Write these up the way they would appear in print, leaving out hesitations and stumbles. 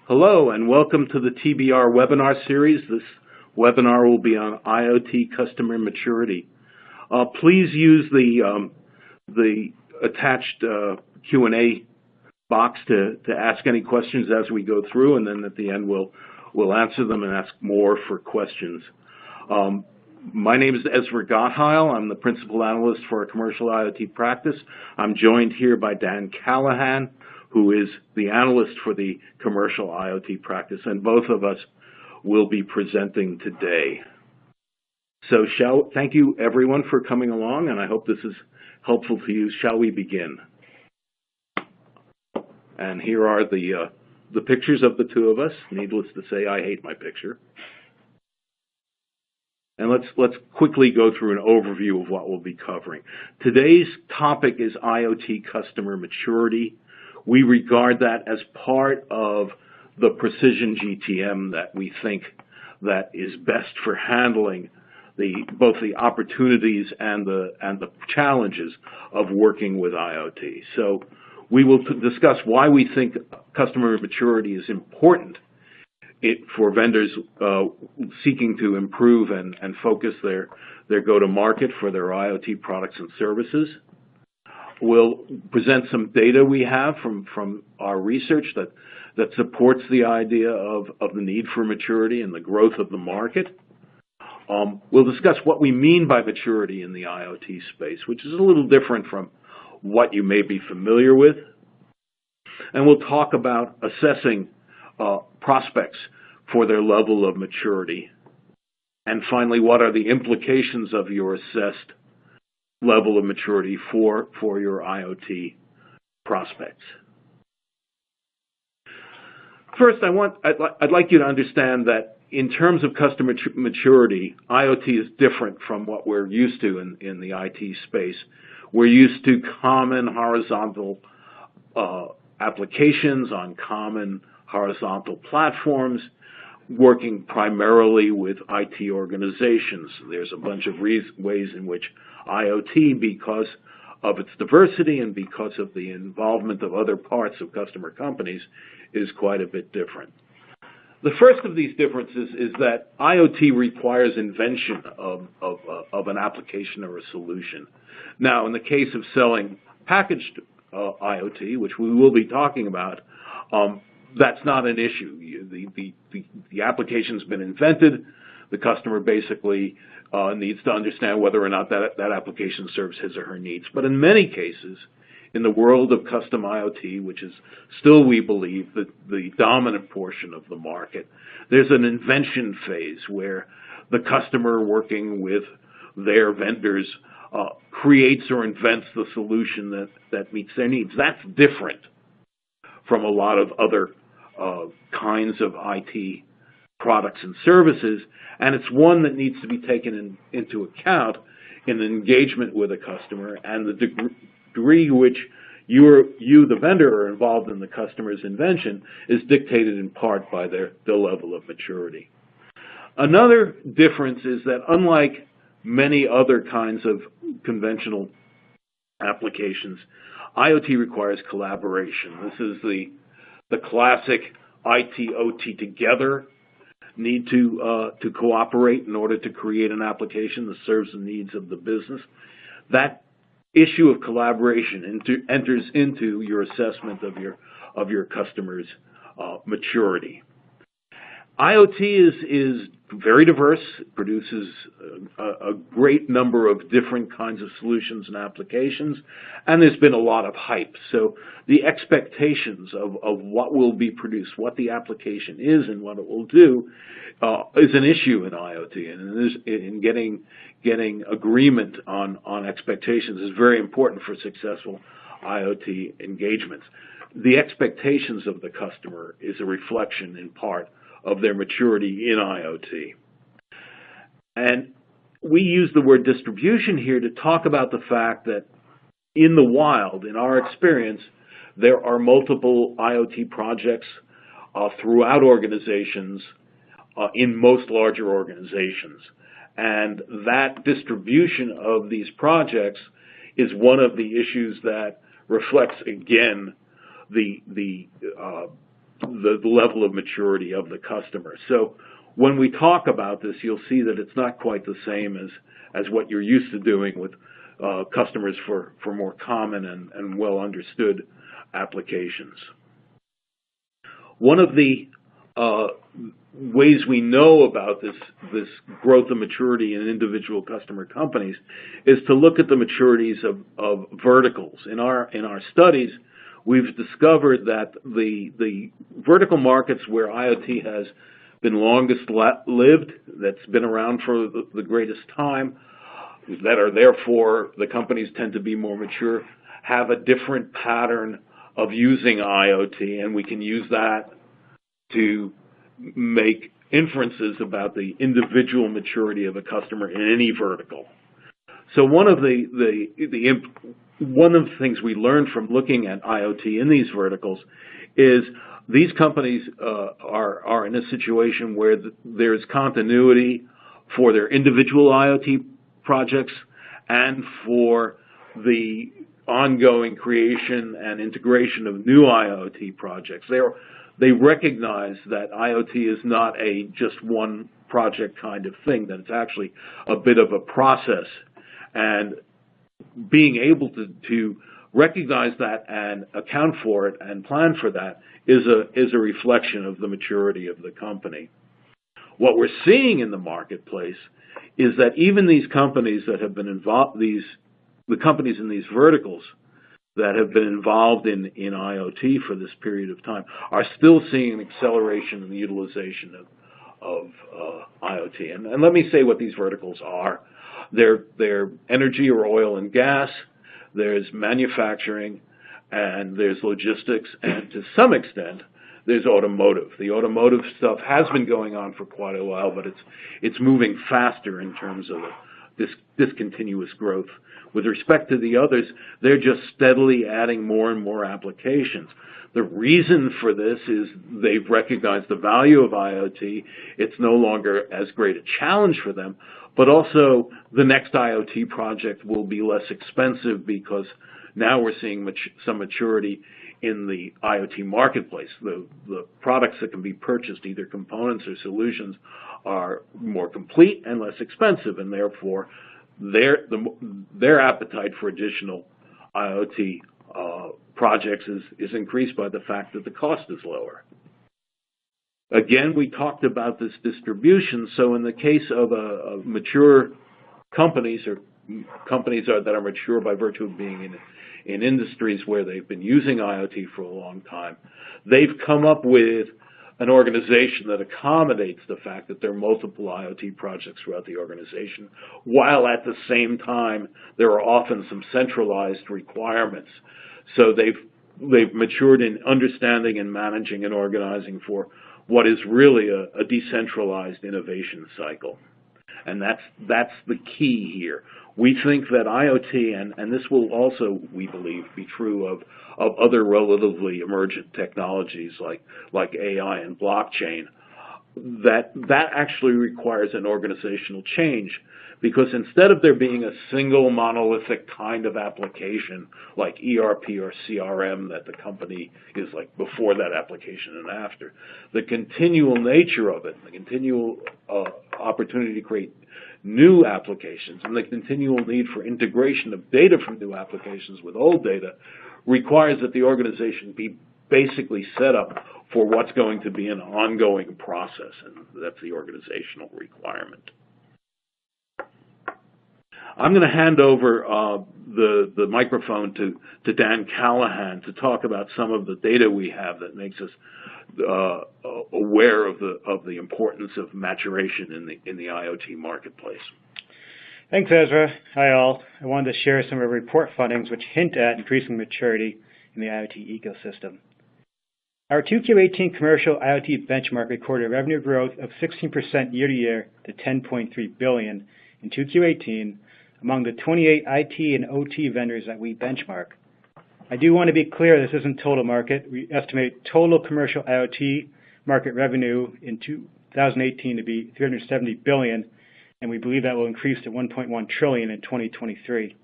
Hello and welcome to the TBR Webinar series. This webinar will be on IoT customer maturity. Please use the attached Q&A box to ask any questions as we go through, and then at the end we'll answer them and ask more for questions. My name is Ezra Gottheil. I'm the Principal Analyst for our Commercial IoT practice. I'm joined here by Dan Callahan, who is the Analyst for the Commercial IoT practice, and both of us will be presenting today. So thank you everyone for coming along, and I hope this is helpful to you. Shall we begin? And here are the pictures of the two of us. Needless to say, I hate my picture. And let's quickly go through an overview of what we'll be covering. Today's topic is IoT customer maturity. We regard that as part of the precision GTM that we think that is best for handling both the opportunities and the challenges of working with IoT. So we will discuss why we think customer maturity is important for vendors seeking to improve and focus their go-to-market for their IoT products and services. We'll present some data we have from our research that supports the idea of the need for maturity and the growth of the market. We'll discuss what we mean by maturity in the IoT space, which is a little different from what you may be familiar with. And we'll talk about assessing prospects for their level of maturity. And finally, what are the implications of your assessed level of maturity for your IoT prospects. First, I'd like you to understand that in terms of customer maturity, IoT is different from what we're used to in the IT space. We're used to common horizontal applications on common horizontal platforms, working primarily with IT organizations. There's a bunch of ways in which IoT, because of its diversity and because of the involvement of other parts of customer companies, is quite a bit different. The first of these differences is that IoT requires invention of an application or a solution. Now, in the case of selling packaged IoT, which we will be talking about, that's not an issue. The application's been invented. The customer basically needs to understand whether or not that application serves his or her needs. But in many cases, in the world of custom IoT, which is still, we believe, the dominant portion of the market, there's an invention phase where the customer, working with their vendors, creates or invents the solution that meets their needs. That's different from a lot of other kinds of IT products and services, and it's one that needs to be taken into account in engagement with a customer, and the degree to which you, the vendor, are involved in the customer's invention is dictated in part by their level of maturity. Another difference is that unlike many other kinds of conventional applications, IoT requires collaboration. This is the classic IT, OT together need to cooperate in order to create an application that serves the needs of the business. That issue of collaboration enters into your assessment of your customer's maturity. IoT is very diverse. It produces a great number of different kinds of solutions and applications, and there's been a lot of hype. So the expectations of what will be produced, what the application is and what it will do, is an issue in IoT, and in getting agreement on expectations is very important for successful IoT engagements. The expectations of the customer is a reflection, in part, of their maturity in IoT. And we use the word distribution here to talk about the fact that in the wild, in our experience, there are multiple IoT projects throughout organizations, in most larger organizations. And that distribution of these projects is one of the issues that reflects, again, the the level of maturity of the customer. So when we talk about this, you'll see that it's not quite the same as what you're used to doing with customers for more common and well understood applications. One of the ways we know about this growth and maturity in individual customer companies is to look at the maturities of verticals. In our studies, we've discovered that the vertical markets where IoT has been longest lived, that's been around for the greatest time, that are therefore the companies tend to be more mature, have a different pattern of using IoT, and we can use that to make inferences about the individual maturity of a customer in any vertical. So one of the things we learned from looking at IoT in these verticals is these companies are in a situation where there's continuity for their individual IoT projects and for the ongoing creation and integration of new IoT projects. They recognize that IoT is not a just one project kind of thing, that it's actually a bit of a process. And being able to recognize that and account for it and plan for that is a reflection of the maturity of the company. What we're seeing in the marketplace is that even these companies that have been involved, the companies in these verticals that have been involved in IoT for this period of time are still seeing an acceleration in the utilization of IoT. And let me say what these verticals are. They're energy or oil and gas, there's manufacturing, and there's logistics, and to some extent, there's automotive. The automotive stuff has been going on for quite a while, but it's moving faster in terms of this discontinuous growth. With respect to the others, they're just steadily adding more and more applications. The reason for this is they've recognized the value of IoT. It's no longer as great a challenge for them, but also the next IoT project will be less expensive because now we're seeing some maturity in the IoT marketplace. The products that can be purchased, either components or solutions, are more complete and less expensive, and therefore their appetite for additional IoT projects is increased by the fact that the cost is lower. Again, we talked about this distribution. So in the case of mature companies, or companies that are mature by virtue of being in industries where they've been using IoT for a long time, they've come up with an organization that accommodates the fact that there are multiple IoT projects throughout the organization, while at the same time there are often some centralized requirements. So they've matured in understanding and managing and organizing for what is really a decentralized innovation cycle. And that's the key here. We think that IoT, and this will also, we believe, be true of other relatively emergent technologies like AI and blockchain, that actually requires an organizational change, because instead of there being a single monolithic kind of application like ERP or CRM that the company is like before that application and after, the continual nature of it, the continual opportunity to create new applications and the continual need for integration of data from new applications with old data requires that the organization be basically set up for what's going to be an ongoing process, and that's the organizational requirement. I'm going to hand over the microphone to Dan Callahan to talk about some of the data we have that makes us aware of the importance of maturation in the IoT marketplace. Thanks, Ezra. Hi, all. I wanted to share some of our report findings which hint at increasing maturity in the IoT ecosystem. Our 2Q18 commercial IoT benchmark recorded revenue growth of 16% year-to-year to $10.3 billion in 2Q18 among the 28 IT and OT vendors that we benchmark. I do want to be clear, this isn't total market. We estimate total commercial IoT market revenue in 2018 to be $370 billion, and we believe that will increase to $1.1 trillion in 2023.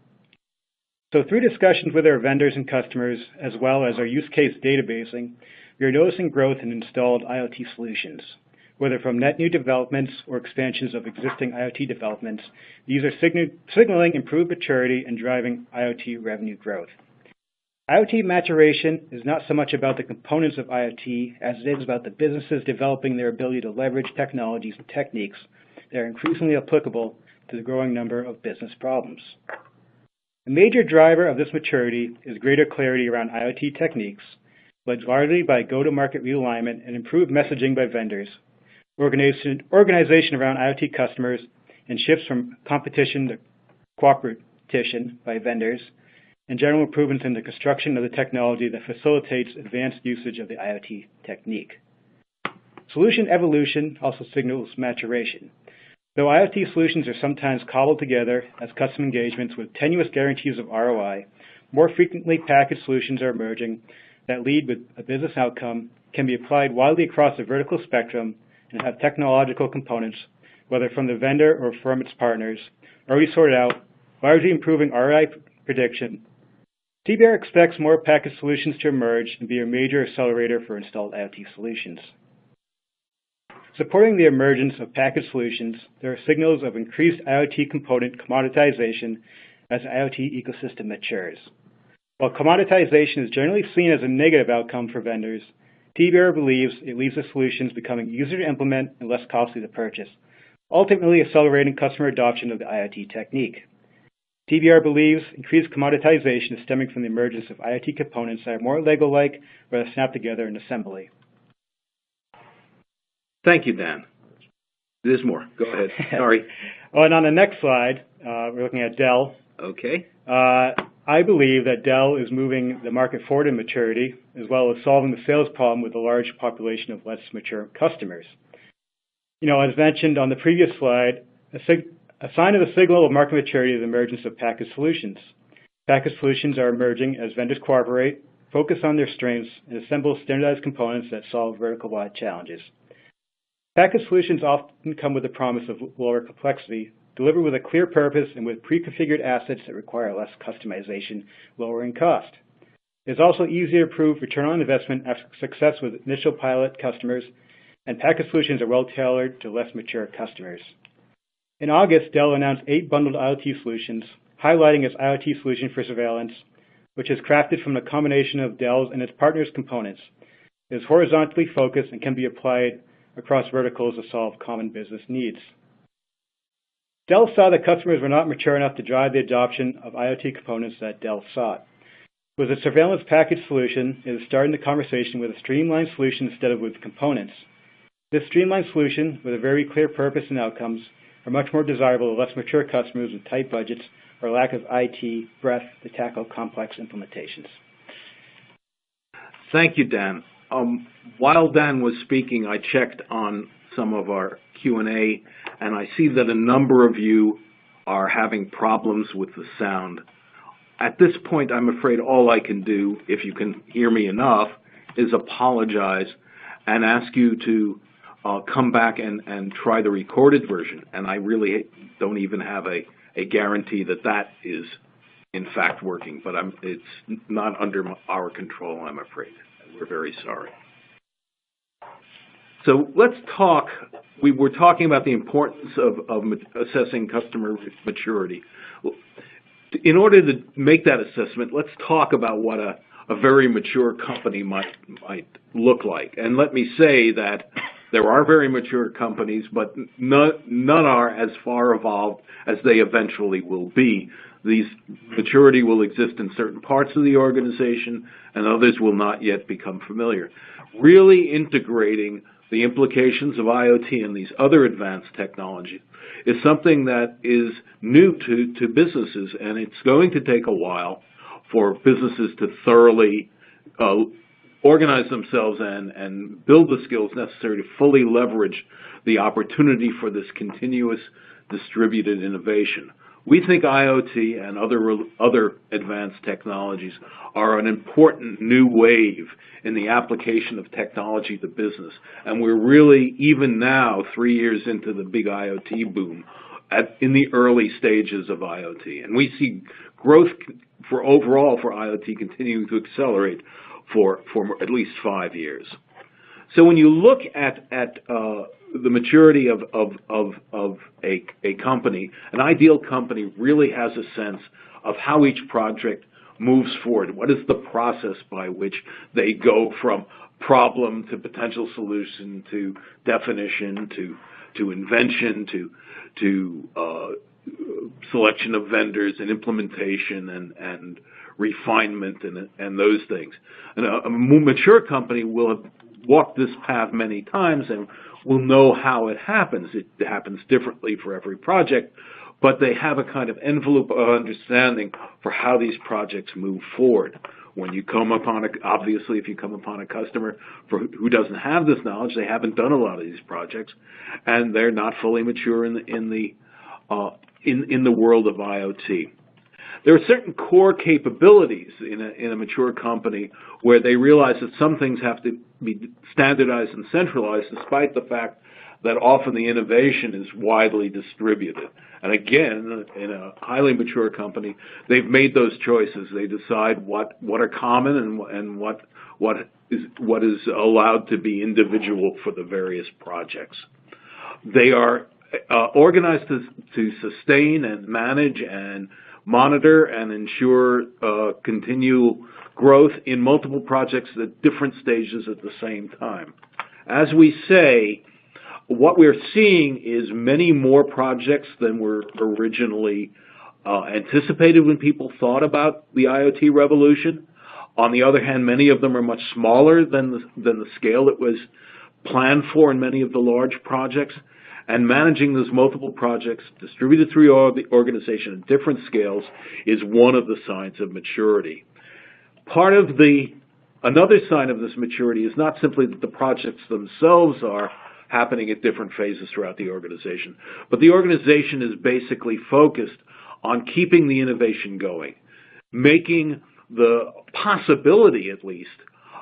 So through discussions with our vendors and customers, as well as our use case databasing, we are noticing growth in installed IoT solutions. Whether from net new developments or expansions of existing IoT developments, these are signaling improved maturity and driving IoT revenue growth. IoT maturation is not so much about the components of IoT as it is about the businesses developing their ability to leverage technologies and techniques that are increasingly applicable to the growing number of business problems. A major driver of this maturity is greater clarity around IoT techniques, led largely by go-to-market realignment and improved messaging by vendors, organization around IoT customers, and shifts from competition to cooperation by vendors, and general improvements in the construction of the technology that facilitates advanced usage of the IoT technique. Solution evolution also signals maturation. Though IoT solutions are sometimes cobbled together as custom engagements with tenuous guarantees of ROI, more frequently packaged solutions are emerging that lead with a business outcome, can be applied widely across the vertical spectrum, and have technological components, whether from the vendor or from its partners, already sorted out, largely improving ROI prediction. TBR expects more packaged solutions to emerge and be a major accelerator for installed IoT solutions. Supporting the emergence of packaged solutions, there are signals of increased IoT component commoditization as the IoT ecosystem matures. While commoditization is generally seen as a negative outcome for vendors, TBR believes it leaves the solutions becoming easier to implement and less costly to purchase, ultimately accelerating customer adoption of the IoT technique. TBR believes increased commoditization is stemming from the emergence of IoT components that are more Lego-like or that snap together in assembly. Thank you, Dan. There's more. Go ahead. Sorry. Well, and on the next slide, we're looking at Dell. Okay. I believe that Dell is moving the market forward in maturity, as well as solving the sales problem with a large population of less mature customers. As mentioned on the previous slide, a sign of the signal of market maturity is the emergence of packaged solutions. Packaged solutions are emerging as vendors cooperate, focus on their strengths, and assemble standardized components that solve vertical-wide challenges. Packaged solutions often come with the promise of lower complexity, delivered with a clear purpose and with pre-configured assets that require less customization, lowering cost. It's also easier to prove return on investment after success with initial pilot customers, and packaged solutions are well tailored to less mature customers. In August, Dell announced 8 bundled IoT solutions, highlighting its IoT solution for surveillance, which is crafted from a combination of Dell's and its partners' components. It is horizontally focused and can be applied across verticals to solve common business needs. Dell saw that customers were not mature enough to drive the adoption of IoT components that Dell sought. With a surveillance package solution, it is starting the conversation with a streamlined solution instead of with components. This streamlined solution, with a very clear purpose and outcomes, are much more desirable to less mature customers with tight budgets or lack of IT breadth to tackle complex implementations. Thank you, Dan. While Dan was speaking, I checked on some of our Q&A, and I see that a number of you are having problems with the sound. At this point, I'm afraid all I can do, if you can hear me enough, is apologize and ask you to come back and try the recorded version. And I really don't even have a guarantee that that is, in fact, working. But it's not under our control, I'm afraid. We're very sorry. So let's talk. We were talking about the importance of assessing customer maturity. In order to make that assessment, let's talk about what a very mature company might look like. And let me say that there are very mature companies, but none are as far evolved as they eventually will be. These maturity will exist in certain parts of the organization, and others will not yet become familiar. Really integrating the implications of IoT and these other advanced technologies is something that is new to businesses, and it's going to take a while for businesses to thoroughly organize themselves and build the skills necessary to fully leverage the opportunity for this continuous distributed innovation. We think IoT and other advanced technologies are an important new wave in the application of technology to business. And we're really, even now, 3 years into the big IoT boom, in the early stages of IoT. And we see growth overall for IoT continuing to accelerate for at least 5 years. So when you look at the maturity of a company, an ideal company really has a sense of how each project moves forward. What is the process by which they go from problem to potential solution to definition to invention to selection of vendors and implementation and refinement and those things. And a mature company will have walked this path many times and will know how it happens. It happens differently for every project, but they have a kind of envelope of understanding for how these projects move forward. When you come upon obviously, if you come upon a customer who doesn't have this knowledge, they haven't done a lot of these projects, and they're not fully mature in the world of IoT. There are certain core capabilities in a mature company where they realize that some things have to be standardized and centralized, despite the fact that often the innovation is widely distributed. And again, in a highly mature company, they've made those choices. They decide what are common and what is allowed to be individual for the various projects. They are organized to sustain and manage and monitor and ensure continual growth in multiple projects at different stages at the same time. As we say, what we're seeing is many more projects than were originally anticipated when people thought about the IoT revolution. On the other hand, many of them are much smaller than the scale that was planned for in many of the large projects. And managing those multiple projects distributed through the organization at different scales is one of the signs of maturity. Another sign of this maturity is not simply that the projects themselves are happening at different phases throughout the organization, but the organization is basically focused on keeping the innovation going, making the possibility, at least,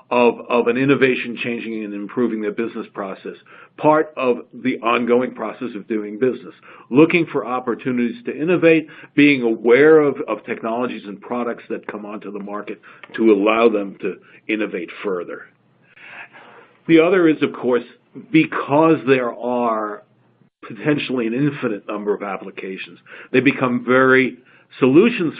of an innovation changing and improving their business process part of the ongoing process of doing business, looking for opportunities to innovate, being aware of technologies and products that come onto the market to allow them to innovate further. The other is, of course, because there are potentially an infinite number of applications, they become very solutions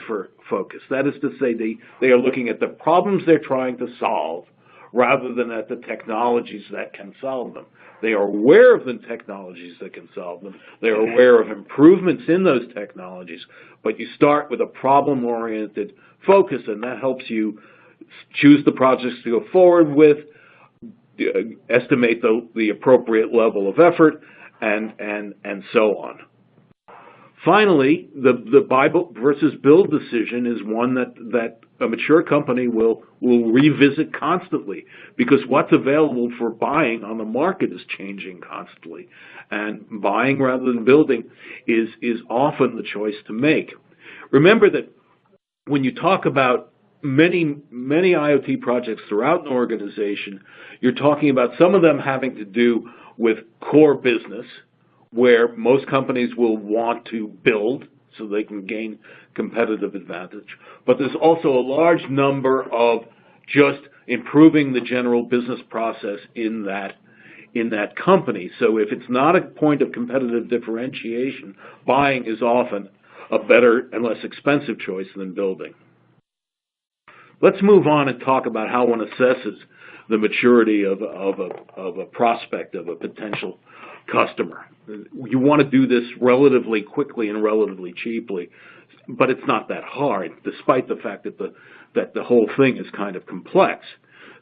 focused. That is to say, they are looking at the problems they're trying to solve rather than at the technologies that can solve them. They are aware of the technologies that can solve them. They are aware of improvements in those technologies, but you start with a problem-oriented focus, and that helps you choose the projects to go forward with, estimate the appropriate level of effort, and so on. Finally, the buy versus build decision is one that a mature company will revisit constantly, because what's available for buying on the market is changing constantly. And buying rather than building is often the choice to make. Remember that when you talk about many IoT projects throughout an organization, you're talking about some of them having to do with core business, where most companies will want to build so they can gain competitive advantage. But there's also a large number of just improving the general business process in that company. So if it's not a point of competitive differentiation, buying is often a better and less expensive choice than building. Let's move on and talk about how one assesses the maturity of a prospect, of a potential customer. You want to do this relatively quickly and relatively cheaply, but it's not that hard, despite the fact that the whole thing is kind of complex.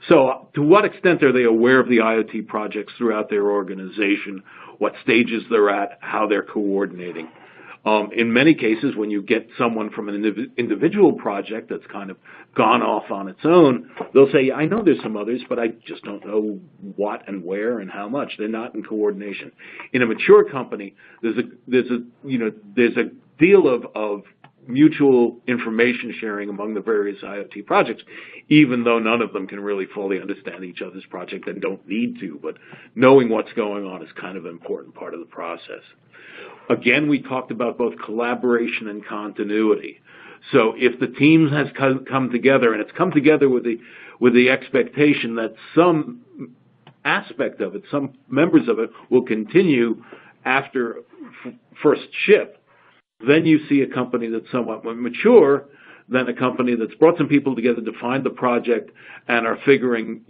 So to what extent are they aware of the IoT projects throughout their organization, what stages they're at, how they're coordinating? In many cases, when you get someone from an individual project that's kind of gone off on its own, they'll say, I know there's some others, but I just don't know what and where and how much. They're not in coordination. In a mature company, there's a deal of mutual information sharing among the various IoT projects, even though none of them can really fully understand each other's project and don't need to. But knowing what's going on is kind of an important part of the process. Again, we talked about both collaboration and continuity. So if the team has come together, and it's come together with the expectation that some aspect of it, some members of it, will continue after first ship, then you see a company that's somewhat more mature than a company that's brought some people together to find the project and are figuring,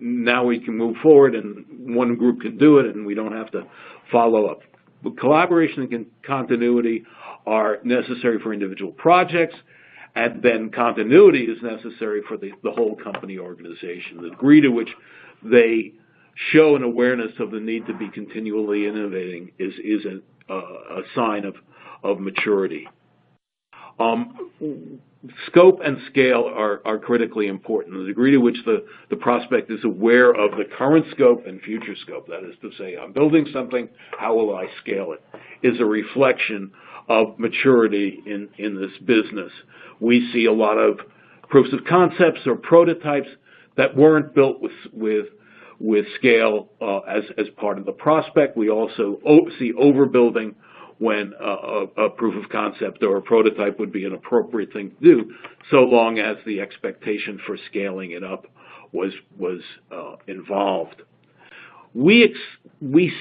now we can move forward and one group can do it and we don't have to follow up. But collaboration and continuity are necessary for individual projects, and then continuity is necessary for the whole company organization. The degree to which they show an awareness of the need to be continually innovating is a sign of maturity. Scope and scale are critically important. The degree to which the prospect is aware of the current scope and future scope, that is to say, I'm building something, how will I scale it, is a reflection of maturity in this business. We see a lot of proofs of concepts or prototypes that weren't built with scale as part of the prospect. We also see overbuilding when a proof of concept or a prototype would be an appropriate thing to do, so long as the expectation for scaling it up was involved. We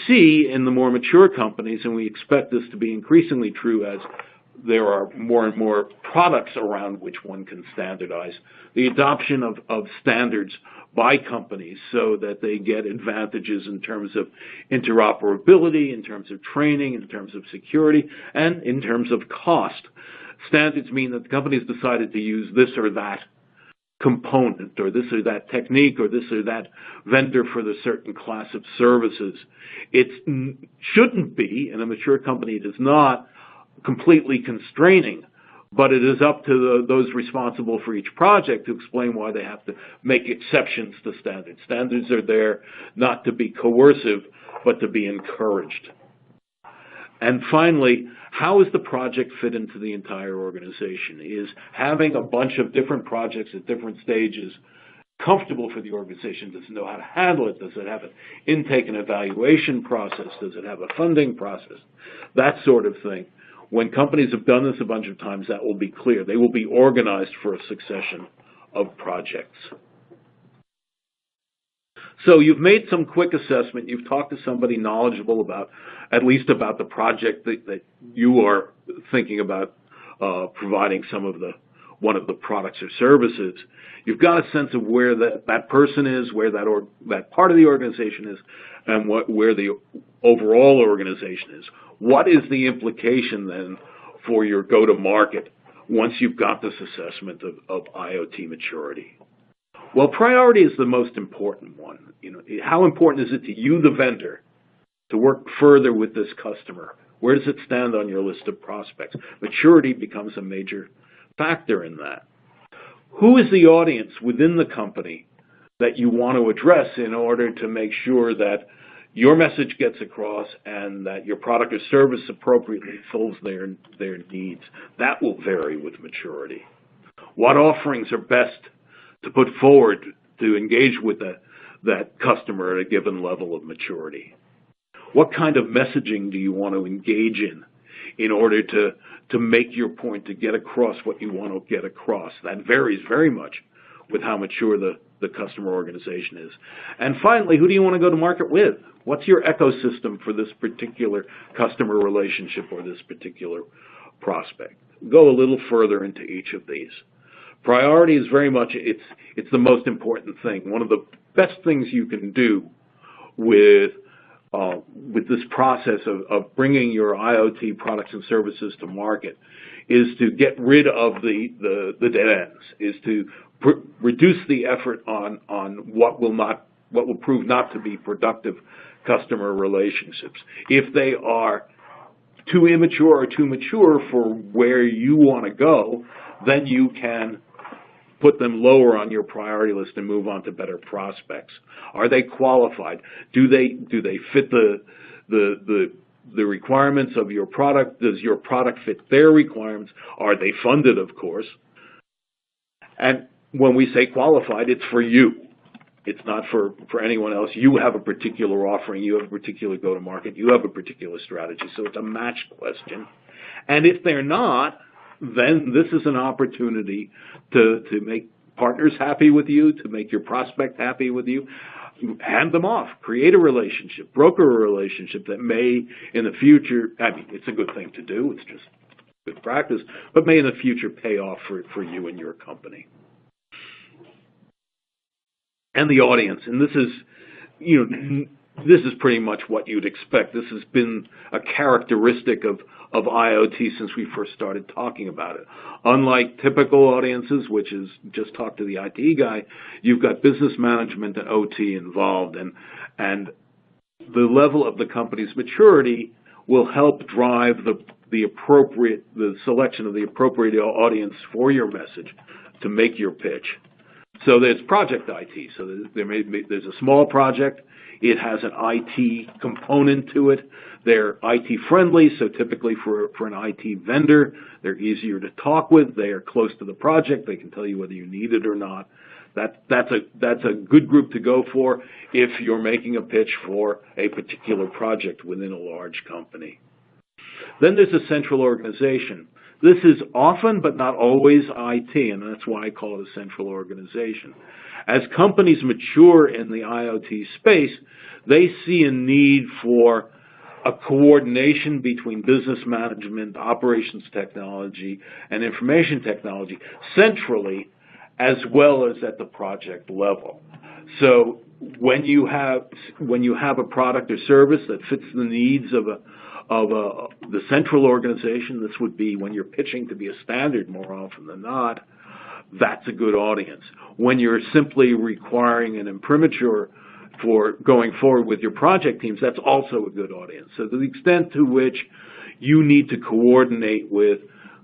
see in the more mature companies, and we expect this to be increasingly true as there are more and more products around which one can standardize, the adoption of standards by companies so that they get advantages in terms of interoperability, in terms of training, in terms of security, and in terms of cost. Standards mean that the company's decided to use this or that component, or this or that technique, or this or that vendor for the certain class of services. It shouldn't be, in a mature company it is not, completely constraining, but it is up to those responsible for each project to explain why they have to make exceptions to standards. Standards are there not to be coercive, but to be encouraged. And finally, how does the project fit into the entire organization? Is having a bunch of different projects at different stages comfortable for the organization? Does it know how to handle it? Does it have an intake and evaluation process? Does it have a funding process? That sort of thing. When companies have done this a bunch of times, that will be clear. They will be organized for a succession of projects. So you've made some quick assessment. You've talked to somebody knowledgeable about, at least about the project that you are thinking about providing one of the products or services. You've got a sense of where that person is, where that part of the organization is, and where the overall organization is. What is the implication then for your go-to-market once you've got this assessment of IoT maturity? Well, priority is the most important one. How important is it to you, the vendor, to work further with this customer? Where does it stand on your list of prospects? Maturity becomes a major factor in that. Who is the audience within the company that you want to address in order to make sure that your message gets across and that your product or service appropriately fills their needs? That will vary with maturity. What offerings are best to put forward to engage with that customer at a given level of maturity? What kind of messaging do you want to engage in order to make your point, to get across what you want to get across? That varies very much with how mature the customer organization is. And finally, who do you want to go to market with? What's your ecosystem for this particular customer relationship or this particular prospect? Go a little further into each of these. Priority is very much, it's the most important thing. One of the best things you can do with this process of bringing your IoT products and services to market is to get rid of the dead ends, is to reduce the effort on what will prove not to be productive customer relationships. If they are too immature or too mature for where you want to go, then you can put them lower on your priority list and move on to better prospects. Are they qualified? Do they fit the requirements of your product? Does your product fit their requirements? Are they funded, of course? And when we say qualified, it's for you. It's not for anyone else. You have a particular offering. You have a particular go-to-market. You have a particular strategy. So it's a match question. And if they're not, then this is an opportunity to make partners happy with you, to make your prospect happy with you. Hand them off, create a relationship, broker a relationship that may in the future, I mean, it's a good thing to do, it's just good practice, but may in the future pay off for you and your company. And the audience, and this is, this is pretty much what you'd expect. This has been a characteristic of IoT since we first started talking about it. Unlike typical audiences, which is just talk to the IT guy, you've got business management and OT involved, and the level of the company's maturity will help drive the selection of the appropriate audience for your message to make your pitch. So there's project IT. So there's a small project. It has an IT component to it. They're IT friendly, so typically for an IT vendor, they're easier to talk with. They are close to the project. They can tell you whether you need it or not. That's a good group to go for if you're making a pitch for a particular project within a large company. Then there's a central organization. This is often, but not always, IT, and that's why I call it a central organization. As companies mature in the IoT space, they see a need for a coordination between business management, operations technology, and information technology centrally, as well as at the project level. So when you have a product or service that fits the needs of the central organization, this would be when you're pitching to be a standard more often than not, that's a good audience. When you're simply requiring an imprimatur for going forward with your project teams, that's also a good audience. So to the extent to which you need to coordinate with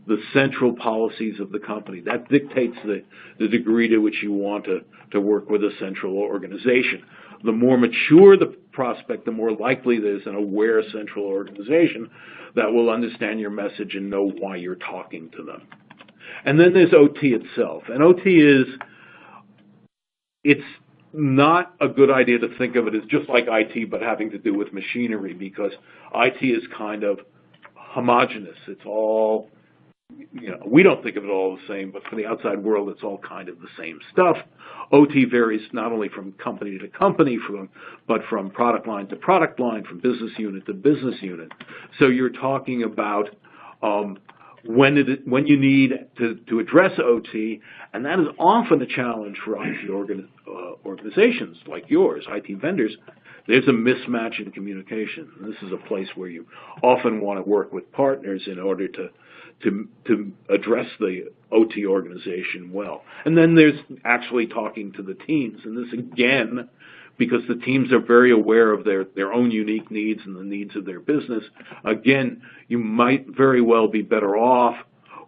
the central policies of the company, that dictates the degree to which you want to work with a central organization. The more mature the prospect, the more likely there's an aware central organization that will understand your message and know why you're talking to them. And then there's OT itself. And OT it's not a good idea to think of it as just like IT, but having to do with machinery, because IT is kind of homogeneous. It's all, we don't think of it all the same, but for the outside world, it's all kind of the same stuff. OT varies not only from company to company, but from product line to product line, from business unit to business unit. So you're talking about when you need to address OT, and that is often a challenge for IT organizations like yours, IT vendors. There's a mismatch in communication. And this is a place where you often want to work with partners in order to address the OT organization well. And then there's actually talking to the teams. And this, again, because the teams are very aware of their own unique needs and the needs of their business, again, you might very well be better off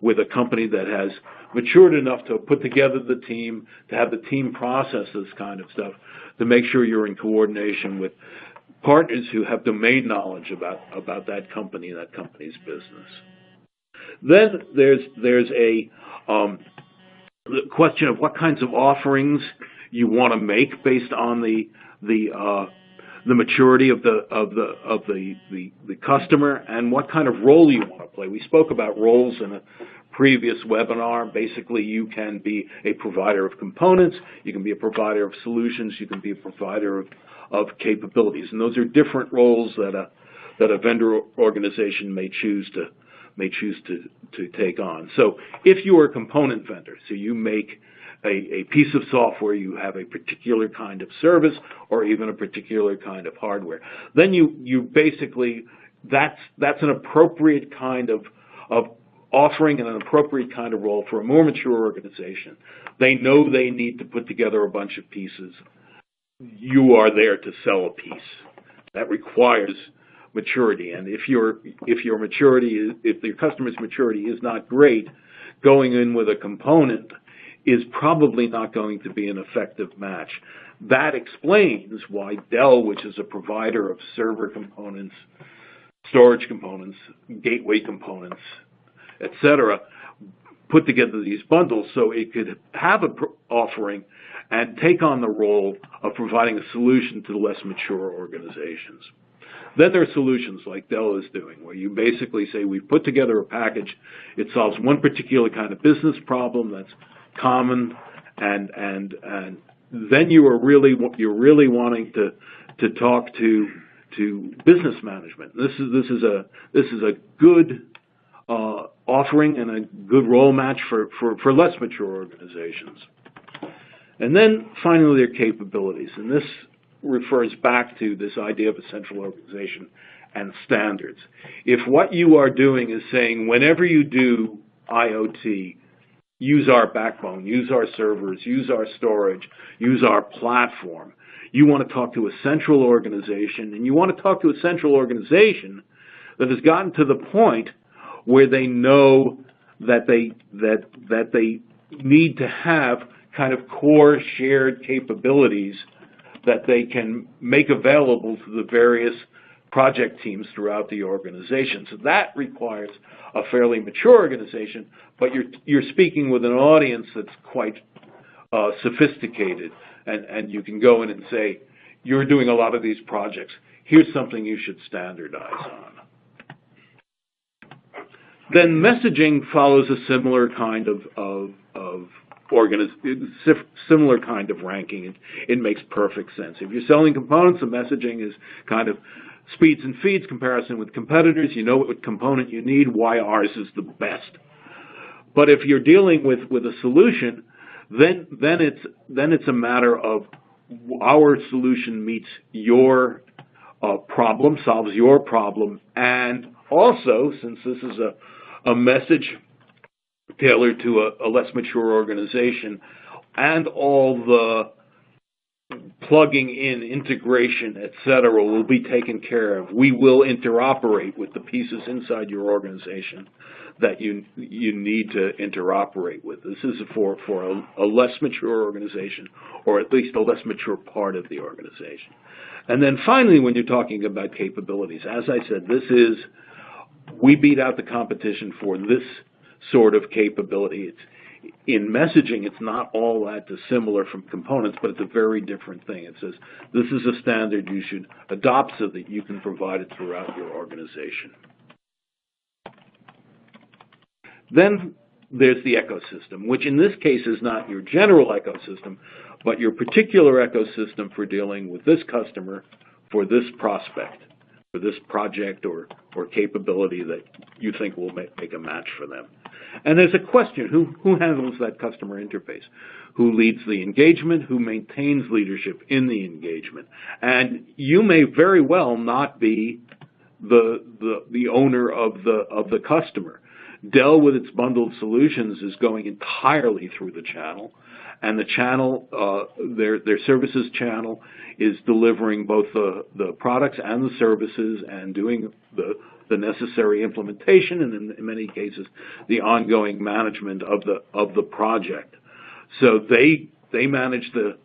with a company that has matured enough to put together the team, to have the team process this kind of stuff, to make sure you're in coordination with partners who have domain knowledge about that company and that company's business. Then there's a the question of what kinds of offerings you want to make based on the maturity of the customer and what kind of role you want to play. We spoke about roles in a previous webinar. Basically, you can be a provider of components, you can be a provider of solutions, you can be a provider of capabilities, and those are different roles that a vendor organization may choose to take on. So if you are a component vendor, so you make a piece of software, you have a particular kind of service or even a particular kind of hardware, then you basically, that's an appropriate kind of offering and an appropriate kind of role for a more mature organization. They know they need to put together a bunch of pieces. You are there to sell a piece. That requires maturity, and if your customer's maturity is not great, going in with a component is probably not going to be an effective match. That explains why Dell, which is a provider of server components, storage components, gateway components, etc., put together these bundles so it could have an offering and take on the role of providing a solution to less mature organizations. Then there are solutions like Dell is doing, where you basically say, we've put together a package. It solves one particular kind of business problem that's common, and then you're really wanting to talk to business management. This is a good offering and a good role match for less mature organizations. And then finally, their capabilities, and this refers back to this idea of a central organization and standards. If what you are doing is saying, whenever you do IoT, use our backbone, use our servers, use our storage, use our platform, you want to talk to a central organization, and you want to talk to a central organization that has gotten to the point where they know that they need to have kind of core shared capabilities that they can make available to the various project teams throughout the organization. So that requires a fairly mature organization, but you're speaking with an audience that's quite sophisticated, and you can go in and say, you're doing a lot of these projects. Here's something you should standardize on. Then messaging follows a similar kind of similar kind of ranking. It makes perfect sense. If you're selling components, the messaging is kind of speeds and feeds comparison with competitors. You know what component you need, why ours is the best. But if you're dealing with a solution, then it's a matter of our solution meets your problem, solves your problem, and also, since this is a message tailored to a less mature organization, and all the plugging in, integration, etc., will be taken care of. We will interoperate with the pieces inside your organization that you need to interoperate with. This is for a less mature organization, or at least a less mature part of the organization. And then finally, when you're talking about capabilities, as I said, we beat out the competition for this sort of capability. In messaging, it's not all that dissimilar from components, but it's a very different thing. It says, this is a standard you should adopt so that you can provide it throughout your organization. Then there's the ecosystem, which in this case is not your general ecosystem, but your particular ecosystem for dealing with this customer, for this prospect, for this project or capability that you think will make a match for them. And there's a question, who handles that customer interface? Who leads the engagement? Who maintains leadership in the engagement? And you may very well not be the owner of the customer. Dell, with its bundled solutions, is going entirely through the channel, and the channel, their services channel, is delivering both the products and the services and doing the necessary implementation, and in many cases the ongoing management of the project. So they manage the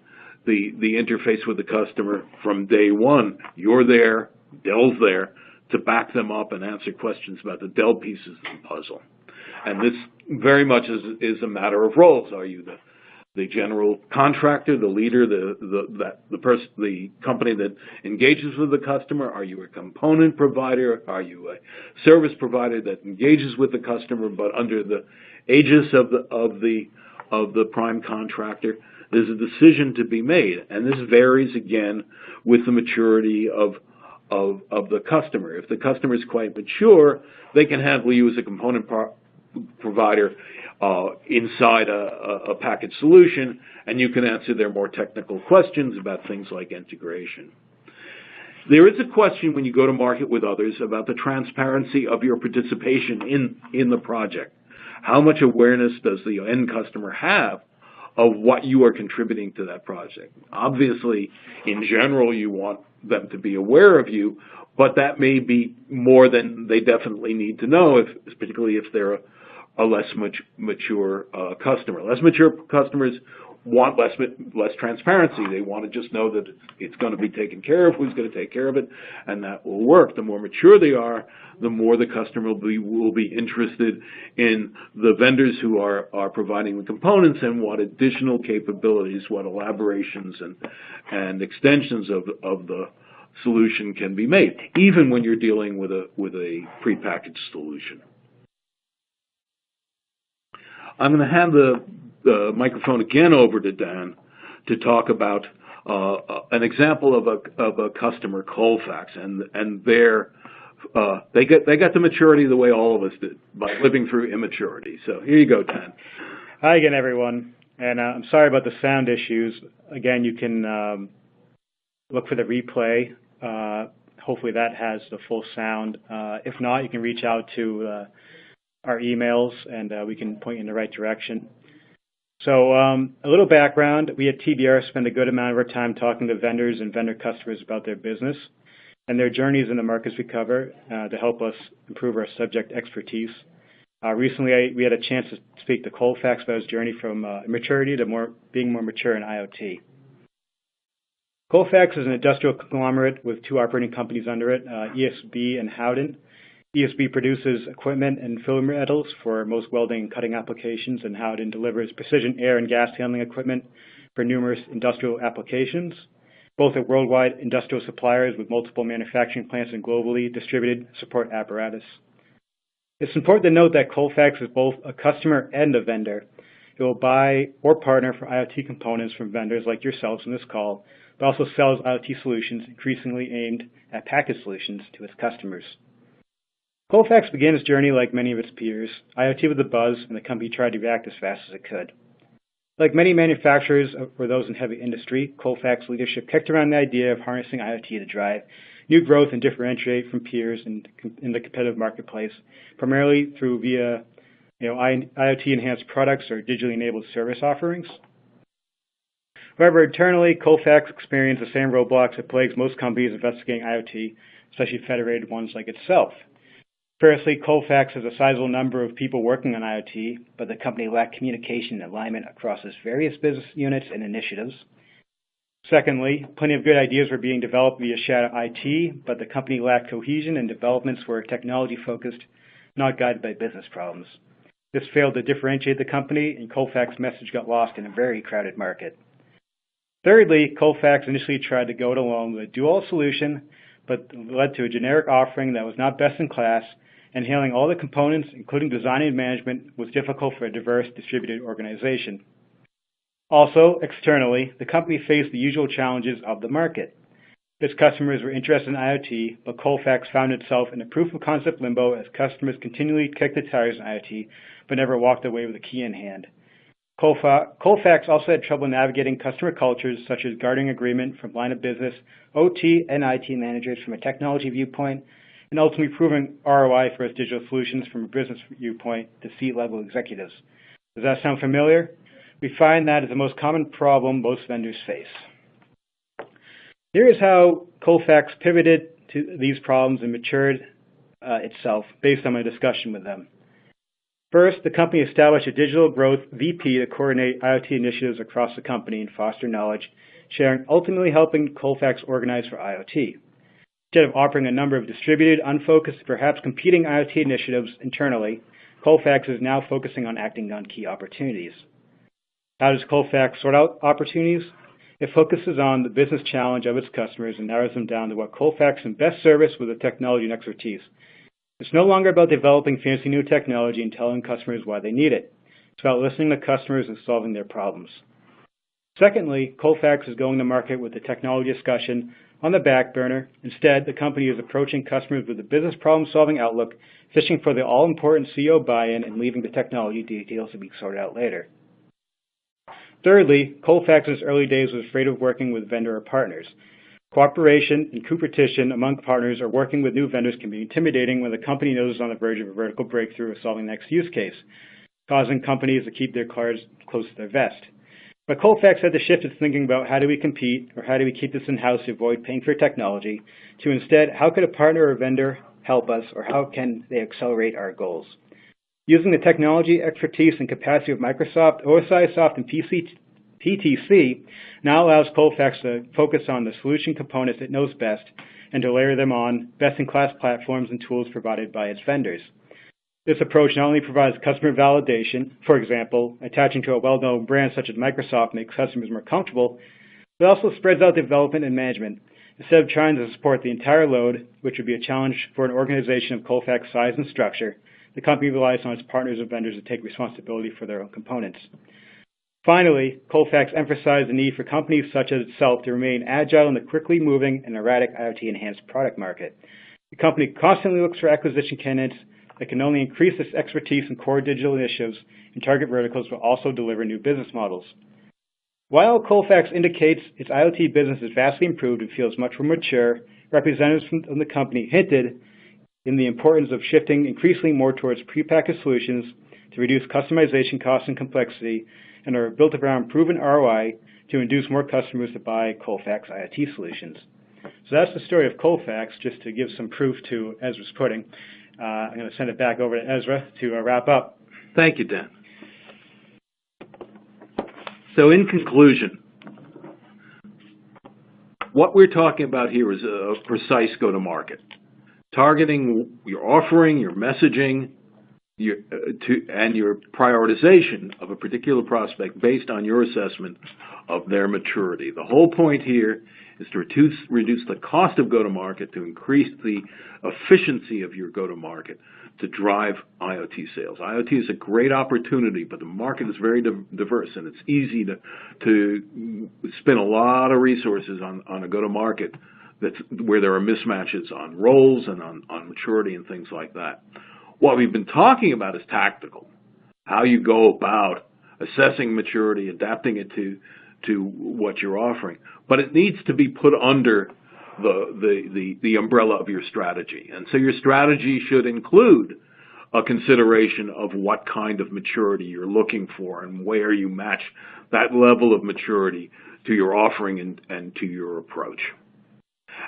interface with the customer from day one. You're there, Dell's there to back them up and answer questions about the Dell pieces of the puzzle. And this very much is a matter of roles. Are you the general contractor, the leader, the company that engages with the customer? Are you a component provider? Are you a service provider that engages with the customer but under the aegis of the prime contractor? There's a decision to be made, and this varies again with the maturity of the customer. If the customer is quite mature, they can handle you as a component provider inside a package solution, and you can answer their more technical questions about things like integration. There is a question when you go to market with others about the transparency of your participation in the project. How much awareness does the end customer have of what you are contributing to that project? Obviously, in general, you want them to be aware of you, but that may be more than they definitely need to know, particularly if they're a less mature customer. Less mature customers want less transparency. They want to just know that it's going to be taken care of, who's going to take care of it, and that will work. The more mature they are, the more the customer will be interested in the vendors who are providing the components and what additional capabilities, what elaborations and extensions of solution can be made, even when you're dealing with a prepackaged solution. I'm going to hand the microphone again over to Dan to talk about an example of a customer, Colfax, and their they got the maturity the way all of us did, by living through immaturity. So here you go, Dan. Hi again, everyone. And I'm sorry about the sound issues. Again, you can look for the replay. Hopefully that has the full sound. If not, you can reach out to our emails, and we can point you in the right direction. So a little background. We at TBR spend a good amount of our time talking to vendors and vendor customers about their business and their journeys in the markets we cover to help us improve our subject expertise. Recently, we had a chance to speak to Colfax about his journey from immaturity to being more mature in IoT. Colfax is an industrial conglomerate with two operating companies under it, ESB and Howden. ESB produces equipment and filler metals for most welding and cutting applications, and Howden delivers precision air and gas handling equipment for numerous industrial applications. Both are worldwide industrial suppliers with multiple manufacturing plants and globally distributed support apparatus. It's important to note that Colfax is both a customer and a vendor. It will buy or partner for IoT components from vendors like yourselves in this call, but also sells IoT solutions increasingly aimed at packaged solutions to its customers. Colfax began its journey like many of its peers. IoT was a buzz, and the company tried to react as fast as it could. Like many manufacturers or those in heavy industry, Colfax leadership kicked around the idea of harnessing IoT to drive new growth and differentiate from peers in the competitive marketplace, primarily via IoT-enhanced products or digitally enabled service offerings. However, internally, Colfax experienced the same roadblocks that plagues most companies investigating IoT, especially federated ones like itself. Firstly, Colfax has a sizable number of people working on IoT, but the company lacked communication and alignment across its various business units and initiatives. Secondly, plenty of good ideas were being developed via shadow IT, but the company lacked cohesion and developments were technology-focused, not guided by business problems. This failed to differentiate the company, and Colfax's message got lost in a very crowded market. Thirdly, Colfax initially tried to go it alone with a dual solution, but led to a generic offering that was not best in class, and handling all the components, including design and management, was difficult for a diverse distributed organization. Also, externally, the company faced the usual challenges of the market. Its customers were interested in IoT, but Colfax found itself in a proof-of-concept limbo as customers continually kicked the tires in IoT, but never walked away with a key in hand. Colfax also had trouble navigating customer cultures, such as guarding agreement from line of business, OT, and IT managers from a technology viewpoint, and ultimately proving ROI for its digital solutions from a business viewpoint to C-level executives. Does that sound familiar? We find that is the most common problem most vendors face. Here is how Colfax pivoted to these problems and matured itself based on my discussion with them. First, the company established a digital growth VP to coordinate IoT initiatives across the company and foster knowledge sharing, ultimately helping Colfax organize for IoT. Instead of offering a number of distributed, unfocused, perhaps competing IoT initiatives internally, Colfax is now focusing on acting on key opportunities. How does Colfax sort out opportunities? It focuses on the business challenge of its customers and narrows them down to what Colfax can best service with the technology and expertise. It's no longer about developing fancy new technology and telling customers why they need it. It's about listening to customers and solving their problems. Secondly, Colfax is going to market with the technology discussion on the back burner. Instead, the company is approaching customers with a business problem-solving outlook, fishing for the all-important CEO buy-in and leaving the technology details to be sorted out later. Thirdly, Colfax in its early days was afraid of working with vendor or partners. Cooperation and competition among partners or working with new vendors can be intimidating when the company knows it's on the verge of a vertical breakthrough or solving the next use case, causing companies to keep their cards close to their vest. But Colfax had to shift its thinking about how do we compete or how do we keep this in-house to avoid paying for technology to instead how could a partner or vendor help us or how can they accelerate our goals. Using the technology, expertise, and capacity of Microsoft, OSIsoft, and PTC now allows Colfax to focus on the solution components it knows best and to layer them on best-in-class platforms and tools provided by its vendors. This approach not only provides customer validation, for example, attaching to a well-known brand such as Microsoft makes customers more comfortable, but also spreads out development and management, Instead of trying to support the entire load, which would be a challenge for an organization of Colfax size and structure, the company relies on its partners and vendors to take responsibility for their own components. Finally, Colfax emphasized the need for companies such as itself to remain agile in the quickly moving and erratic IoT-enhanced product market. The company constantly looks for acquisition candidates that can not only increase its expertise in core digital initiatives and target verticals, but also deliver new business models. While Colfax indicates its IoT business is vastly improved and feels much more mature, representatives from the company hinted in the importance of shifting increasingly more towards prepackaged solutions to reduce customization costs and complexity, and are built around proven ROI to induce more customers to buy Colfax IoT solutions. So that's the story of Colfax, just to give some proof to Ezra's pudding. I'm going to send it back over to Ezra to wrap up. Thank you, Dan. So in conclusion, what we're talking about here is a precise go-to-market, targeting your offering, your messaging, and your prioritization of a particular prospect based on your assessment of their maturity. The whole point here is to reduce the cost of go-to-market, to increase the efficiency of your go-to-market, to drive IoT sales. IoT is a great opportunity, but the market is very diverse, and it's easy to spend a lot of resources on a go-to-market where there are mismatches on roles and on maturity and things like that. What we've been talking about is tactical, how you go about assessing maturity, adapting it to what you're offering. But it needs to be put under the umbrella of your strategy. And so your strategy should include a consideration of what kind of maturity you're looking for and where you match that level of maturity to your offering and to your approach.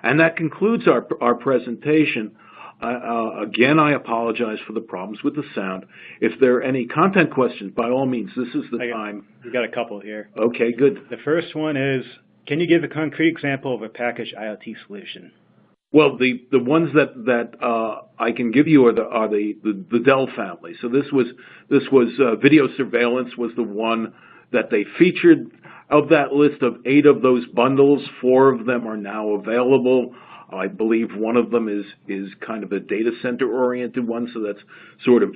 And that concludes our presentation. Again, I apologize for the problems with the sound. If there are any content questions, by all means, this is the time. We've got a couple here. Okay, good. The first one is, can you give a concrete example of a packaged IoT solution? Well, the ones that I can give you are the Dell family. So this was video surveillance was the one that they featured. Of that list of 8 of those bundles, 4 of them are now available. I believe one of them is kind of a data center oriented one, so that's sort of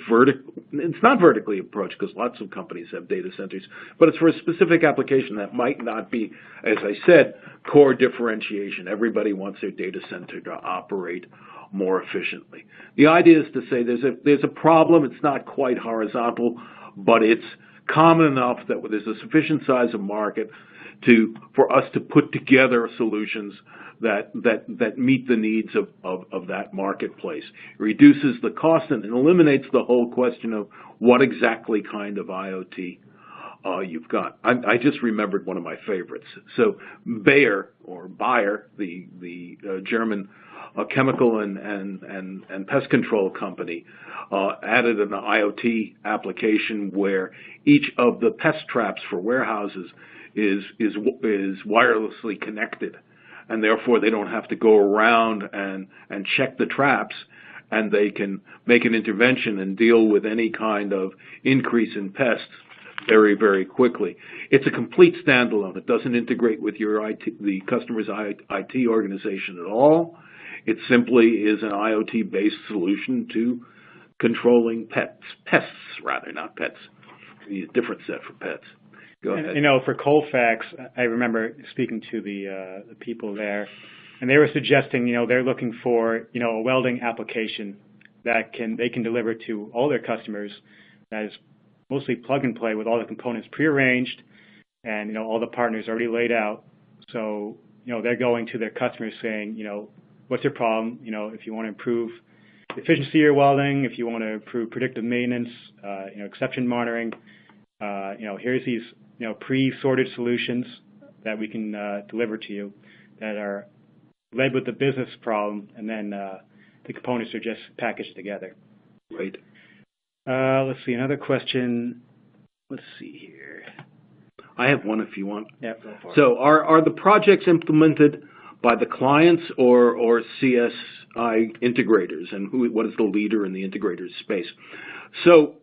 it's not vertically approached because lots of companies have data centers, but it's for a specific application that might not be, as I said, core differentiation. Everybody wants their data center to operate more efficiently. The idea is to say there's a problem. It's not quite horizontal, but it's common enough that there's a sufficient size of market for us to put together solutions that meet the needs of that marketplace. It reduces the cost and eliminates the whole question of what exactly kind of IoT you've got. I just remembered one of my favorites. So Bayer, the German chemical and pest control company, added an IoT application where each of the pest traps for warehouses is wirelessly connected, and therefore they don't have to go around and check the traps, and they can make an intervention and deal with any kind of increase in pests very, very quickly. It's a complete standalone. It doesn't integrate with the customer's IT organization at all. It simply is an IoT-based solution to controlling pests rather, not pets. A different set for pets. Go ahead. You know, for Colfax, I remember speaking to the people there, and they were suggesting, they're looking for, a welding application that they can deliver to all their customers that is mostly plug and play with all the components prearranged and, all the partners already laid out. So, they're going to their customers saying, what's your problem? If you want to improve the efficiency of your welding, if you want to improve predictive maintenance, exception monitoring, here's these, pre-sorted solutions that we can deliver to you that are led with the business problem, and then the components are just packaged together. Right. Let's see, another question. Let's see here. I have one if you want. Yeah, go for it. So are the projects implemented by the clients or CSI integrators, and what is the leader in the integrators space? So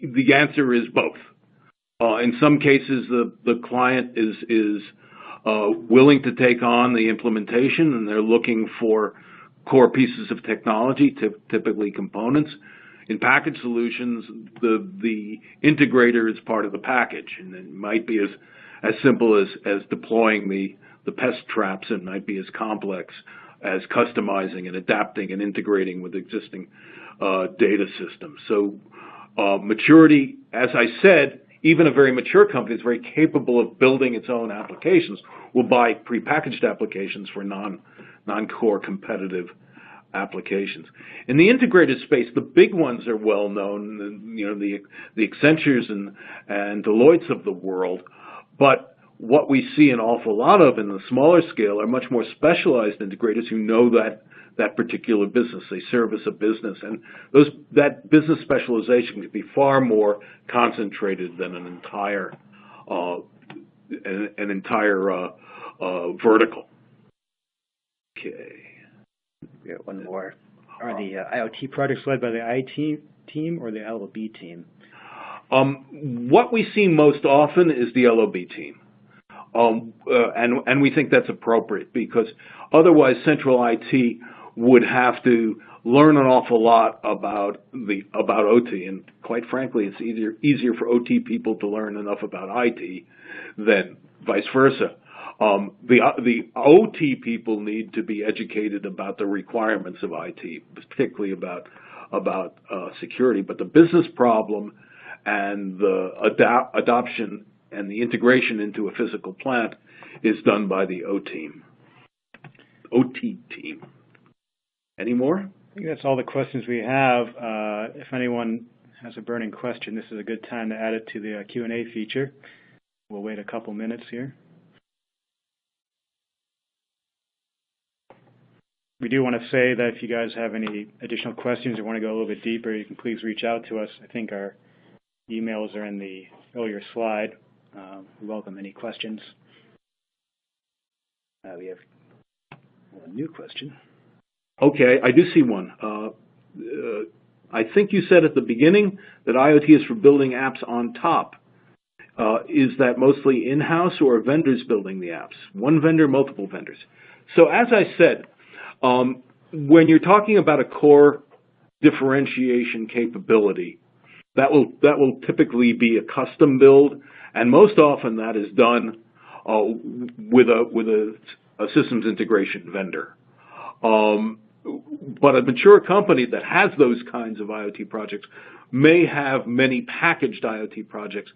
the answer is both. In some cases, the client is willing to take on the implementation, and they're looking for core pieces of technology, typically components. In package solutions, the integrator is part of the package, and it might be as simple as deploying the pest traps, and might be as complex as customizing and adapting and integrating with existing data systems. So maturity, as I said, even a very mature company is very capable of building its own applications, will buy prepackaged applications for non-core competitive applications. In the integrated space, the big ones are well known, you know, the Accentures and Deloittes of the world, but what we see an awful lot of in the smaller scale are much more specialized integrators who know that particular business. They service a business, and that business specialization can be far more concentrated than an entire vertical. Okay. We got one more. Are the IoT projects led by the IT team or the LOB team? What we see most often is the LOB team. And we think that's appropriate, because otherwise central IT would have to learn an awful lot about OT, and quite frankly, it's easier for OT people to learn enough about IT than vice versa. The OT people need to be educated about the requirements of IT, particularly about security, but the business problem and the adoption and the integration into a physical plant is done by the OT team. Any more? I think that's all the questions we have. If anyone has a burning question, this is a good time to add it to the Q&A feature. We'll wait a couple minutes here. We do want to say that if you guys have any additional questions or want to go a little bit deeper, you can please reach out to us. I think our emails are in the earlier slide. We welcome any questions. We have a new question. Okay, I do see one. I think you said at the beginning that IoT is for building apps on top. Is that mostly in-house or vendors building the apps? One vendor, multiple vendors? So as I said, when you're talking about a core differentiation capability, that will typically be a custom build, and most often that is done with a systems integration vendor. But a mature company that has those kinds of IoT projects may have many packaged IoT projects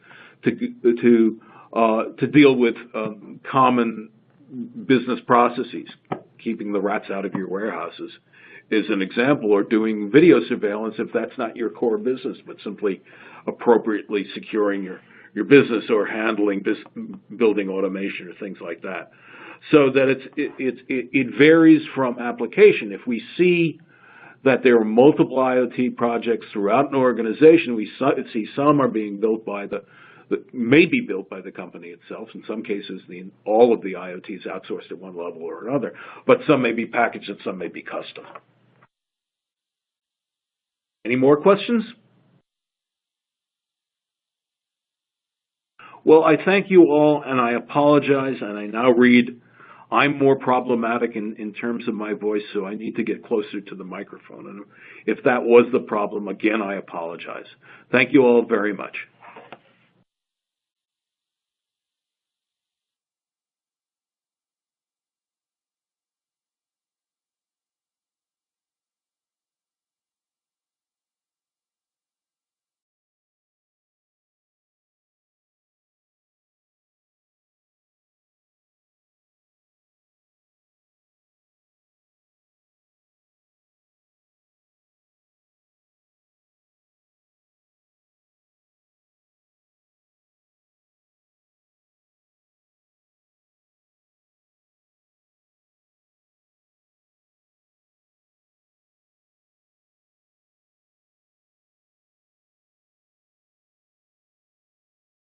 to deal with common business processes. Keeping the rats out of your warehouses is an example, or doing video surveillance if that's not your core business, but simply appropriately securing your business, or handling building automation or things like that. So that it varies from application. If we see that there are multiple IoT projects throughout an organization, we see some are being built by may be built by the company itself. In some cases, all of the IoT is outsourced at one level or another, but some may be packaged and some may be custom. Any more questions? Well, I thank you all, and I apologize, and I now read I'm more problematic in terms of my voice, so I need to get closer to the microphone. And if that was the problem, again, I apologize. Thank you all very much.